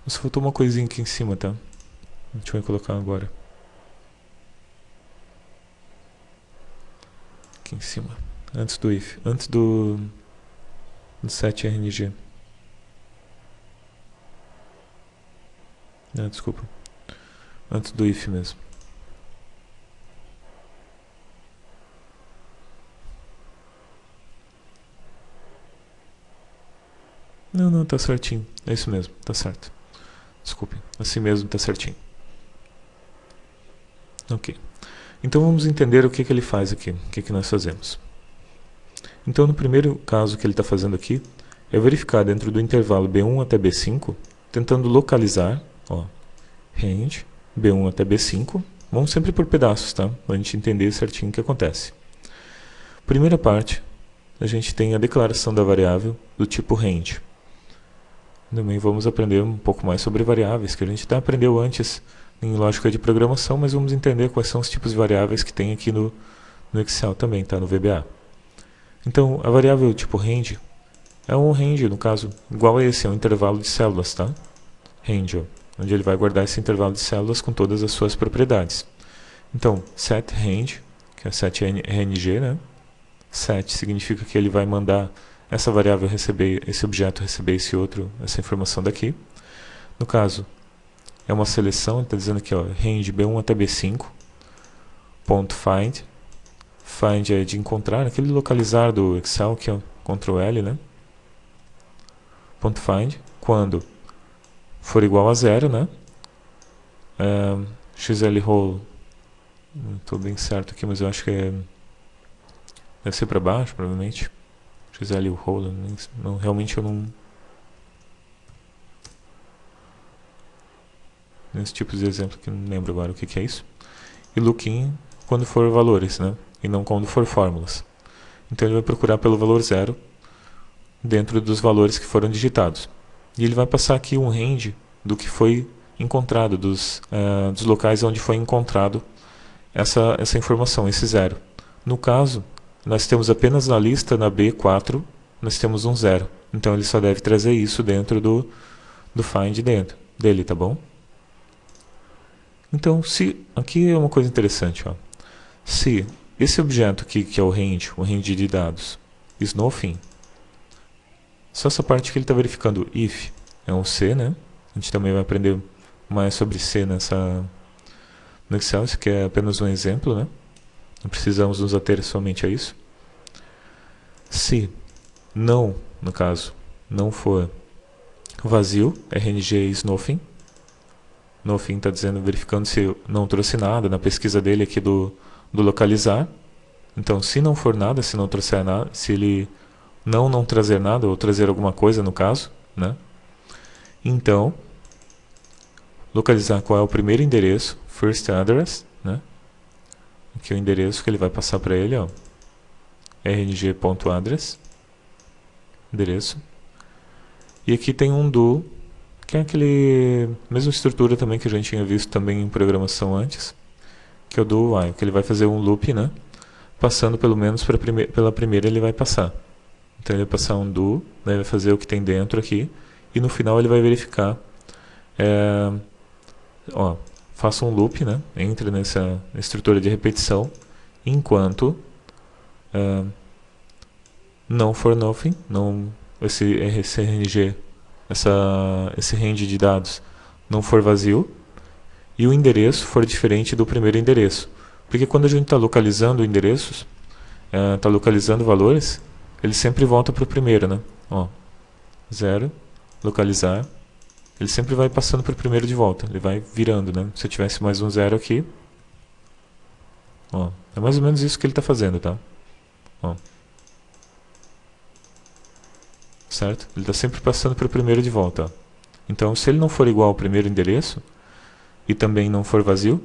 Só faltou uma coisinha aqui em cima, tá? A gente vai colocar agora. Aqui em cima. Antes do if. Antes do set RNG. Ah, desculpa. Antes do if mesmo. Não, não, tá certinho. É isso mesmo, tá certo. Desculpe, assim mesmo tá certinho. Ok. Então vamos entender o que ele faz aqui, o que nós fazemos. Então no primeiro caso que ele está fazendo aqui, é verificar dentro do intervalo B1 até B5, tentando localizar, ó, range, B1 até B5, vamos sempre por pedaços, tá? Para a gente entender certinho o que acontece. Primeira parte, a gente tem a declaração da variável do tipo range. Também vamos aprender um pouco mais sobre variáveis, que a gente até aprendeu antes em lógica de programação, mas vamos entender quais são os tipos de variáveis que tem aqui no Excel também, tá? No VBA. Então, a variável tipo range é um range, no caso, igual a esse, é um intervalo de células, tá? Range, onde ele vai guardar esse intervalo de células com todas as suas propriedades. Então, set range, que é set RNG, né? Set significa que ele vai mandar essa variável receber, esse objeto receber esse outro, essa informação daqui. No caso, é uma seleção, está dizendo aqui, ó, range B1 até B5, ponto find. Find é de encontrar, aquele localizar do Excel, que é o Ctrl L, né? Ponto find, quando for igual a zero, né? XL roll, não estou bem certo aqui, mas eu acho que deve ser para baixo, provavelmente. XL roll, não, realmente eu não... Nesse tipo de exemplo que eu não lembro agora o que é isso. E looking quando for valores, né? E não quando for fórmulas. Então ele vai procurar pelo valor zero dentro dos valores que foram digitados. E ele vai passar aqui um range do que foi encontrado, dos locais onde foi encontrado essa informação, esse zero. No caso, nós temos apenas na lista, na B4, nós temos um zero. Então ele só deve trazer isso dentro do find dele, tá bom? Então, aqui é uma coisa interessante, ó. Se esse objeto aqui, que é o range de dados, is nothing, só essa parte que ele está verificando, if, é um C, né? A gente também vai aprender mais sobre C no Excel, isso aqui é apenas um exemplo, né? Não precisamos nos ater somente a isso. Se não, no caso, não for vazio, RNG is nothing. Nothing está dizendo, verificando se não trouxe nada na pesquisa dele aqui do localizar. Então, se não for nada, se não trouxer nada, se ele não trazer nada, ou trazer alguma coisa no caso, né? Então, localizar qual é o primeiro endereço, first address, né? Aqui é o endereço que ele vai passar para ele, ó. rng.address, endereço. E aqui tem um do, que é aquele mesma estrutura também que a gente tinha visto também em programação antes, que é o do while, que ele vai fazer um loop, né? Passando pelo menos pela primeira ele vai passar. Então ele vai passar um do, né, vai fazer o que tem dentro aqui, e no final ele vai verificar, ó, faça um loop, né, entre nessa estrutura de repetição, enquanto não for nothing, não, esse RNG, esse range de dados não for vazio, e o endereço for diferente do primeiro endereço. Porque quando a gente está localizando endereços, está localizando valores, ele sempre volta para o primeiro, né? Ó, 0, localizar, ele sempre vai passando para o primeiro de volta, ele vai virando, né? Se eu tivesse mais um 0 aqui, ó, é mais ou menos isso que ele está fazendo, tá? Ó. Certo? Ele está sempre passando para o primeiro de volta, ó. Então, se ele não for igual ao primeiro endereço, e também não for vazio,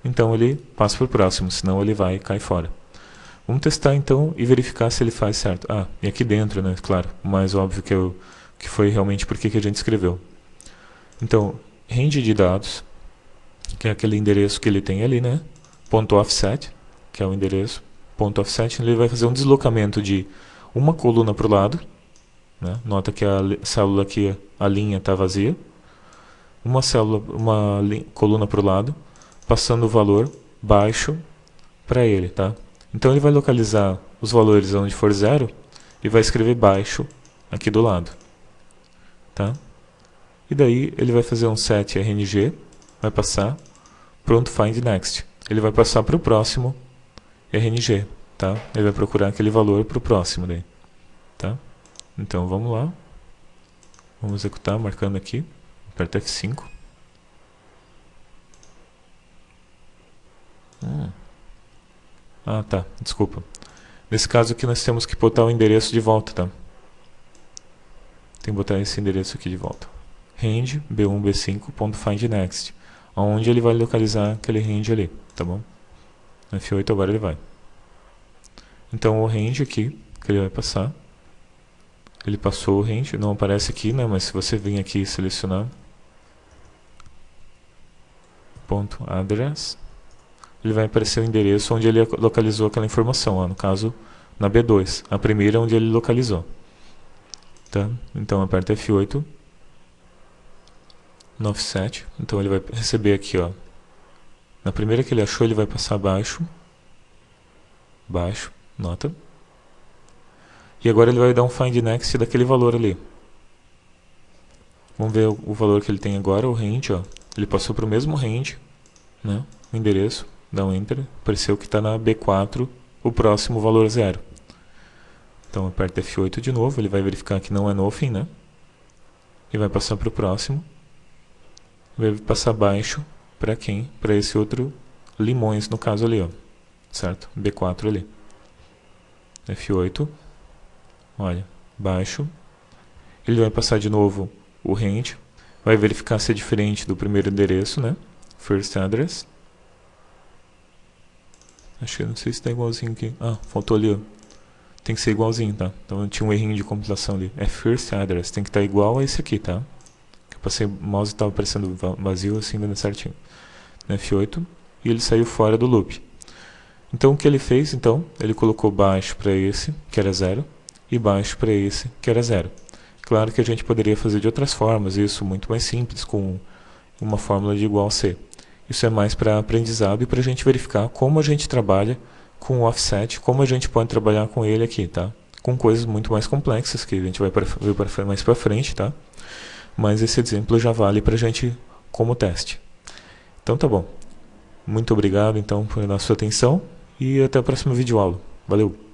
então ele passa para o próximo, senão ele vai e cai fora. Vamos testar então e verificar se ele faz certo. Ah, e aqui dentro, né? Claro, o mais óbvio que foi realmente porque que a gente escreveu. Então, range de dados, que é aquele endereço que ele tem ali, né? Ponto offset, que é o endereço. Ponto offset, ele vai fazer um deslocamento de uma coluna para o lado, né? Nota que a célula aqui, a linha está vazia. uma célula, coluna para o lado, passando o valor baixo para ele, tá? Então ele vai localizar os valores onde for 0 e vai escrever baixo aqui do lado, tá? E daí ele vai fazer um set RNG, vai passar, pronto, find next. Ele vai passar para o próximo RNG, tá? Ele vai procurar aquele valor para o próximo daí, tá? Então vamos lá, vamos executar, marcando aqui, aperta F5. Ah, tá, desculpa. Nesse caso aqui nós temos que botar o endereço de volta, tá? Tem que botar esse endereço aqui de volta. Range B1, B5.findNext, onde ele vai localizar aquele range ali, tá bom? F8 agora ele vai. Então o range aqui, que ele vai passar, ele passou o range, não aparece aqui, né? Mas se você vir aqui e selecionar ponto .address, ele vai aparecer o endereço onde ele localizou aquela informação, ó, no caso na B2, a primeira onde ele localizou. Tá? Então aperta F8 no offset, então ele vai receber aqui, ó, na primeira que ele achou ele vai passar baixo, nota, e agora ele vai dar um find next daquele valor ali. Vamos ver o valor que ele tem agora, o range, ó, ele passou para o mesmo range, né, o endereço, dá um enter, apareceu que está na B4 o próximo valor 0. Então aperta F8 de novo, ele vai verificar que não é nothing, né? E vai passar para o próximo. Vai passar baixo para quem? Para esse outro limões, no caso ali, ó. Certo? B4 ali. F8. Olha, baixo. Ele vai passar de novo o range. Vai verificar se é diferente do primeiro endereço, né? First address. Acho que não sei se está igualzinho aqui. Ah, faltou ali, ó. Tem que ser igualzinho, tá? Então tinha um errinho de compilação ali. É first address, tem que estar igual a esse aqui, tá? Eu passei o mouse e estava aparecendo vazio assim, dando certinho. F8, e ele saiu fora do loop. Então o que ele fez, então? Ele colocou baixo para esse, que era 0, e baixo para esse, que era 0. Claro que a gente poderia fazer de outras formas, isso muito mais simples, com uma fórmula de igual a C. Isso é mais para aprendizado e para a gente verificar como a gente trabalha com o offset, como a gente pode trabalhar com ele aqui, tá? Com coisas muito mais complexas que a gente vai ver mais para frente, tá? Mas esse exemplo já vale para a gente como teste. Então tá bom. Muito obrigado então pela sua atenção e até a próxima videoaula. Valeu!